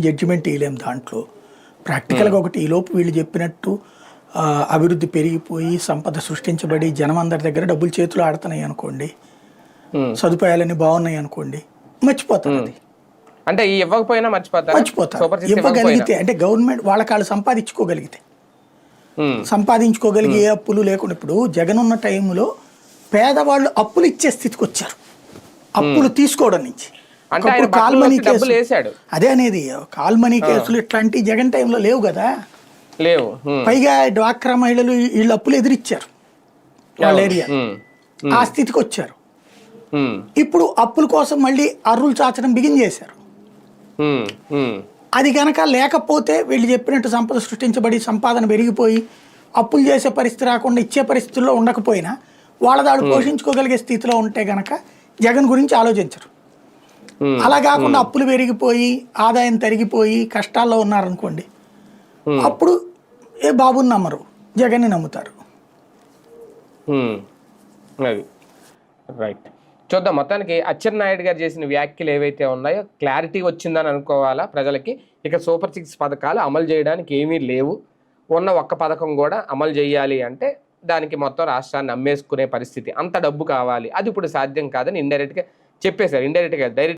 Judgement ఇవ్వలేం దాంట్లో. ప్రాక్టికల్గా ఒకటి ఈలోపు వీళ్ళు చెప్పినట్టు అభివృద్ధి పెరిగిపోయి సంపద సృష్టించబడి జనం అందరి దగ్గర డబ్బులు చేతులు ఆడుతున్నాయి అనుకోండి, సదుపాయాలన్నీ బాగున్నాయి అనుకోండి, మర్చిపోతారు. అది అంటే ఇవ్వకపోయినా మర్చిపోతారు. ఇవ్వగలిగితే అంటే గవర్నమెంట్ వాళ్ళకి సంపాదించుకోగలిగే అప్పులు లేకుండా. ఇప్పుడు జగన్ ఉన్న టైంలో పేదవాళ్ళు అప్పులు ఇచ్చే స్థితికి వచ్చారు, అప్పులు తీసుకోవడం నుంచి. కాల్మనీ కేసు అదే అనేది, కాల్మనీ కేసులు ఇట్లాంటి జగన్ టైంలో లేవు కదా, లేవు. పైగా డ్వాక్రా మహిళలు వీళ్ళు అప్పులు ఎదిరిచ్చారు, వాళ్ళ ఏరియా ఆ స్థితికి వచ్చారు. ఇప్పుడు అప్పుల కోసం మళ్ళీ అర్రులు చాచడం బిగిన్ చేశారు. అది కనుక లేకపోతే వీళ్ళు చెప్పినట్టు సంపద సృష్టించబడి సంపాదన పెరిగిపోయి అప్పులు చేసే పరిస్థితి రాకుండా ఇచ్చే పరిస్థితుల్లో ఉండకపోయినా వాళ్ళ దాడు పోషించుకోగలిగే స్థితిలో ఉంటే గనక జగన్ గురించి ఆలోచించరు. అలా కాకుండా అప్పులు పెరిగిపోయి ఆదాయం తరిగిపోయి కష్టాల్లో ఉన్నారనుకోండి, అప్పుడు ఏ బాబుని నమ్మరు, జగన్ని నమ్ముతారు. రైట్, చూద్దాం. మొత్తానికి అచ్చెన్నాయుడు గారు చేసిన వ్యాఖ్యలు ఏవైతే ఉన్నాయో క్లారిటీ వచ్చిందని అనుకోవాలా ప్రజలకి. ఇక సూపర్ 6 పథకాలు అమలు చేయడానికి ఏమీ లేవు, ఉన్న ఒక్క పథకం కూడా అమలు చేయాలి అంటే దానికి మొత్తం రాష్ట్రాన్ని అమ్మేసుకునే పరిస్థితి, అంత డబ్బు కావాలి, అది ఇప్పుడు సాధ్యం కాదని ఇండైరెక్ట్గా చెప్పేశారు. ఇండైరెక్ట్గా డైరెక్ట్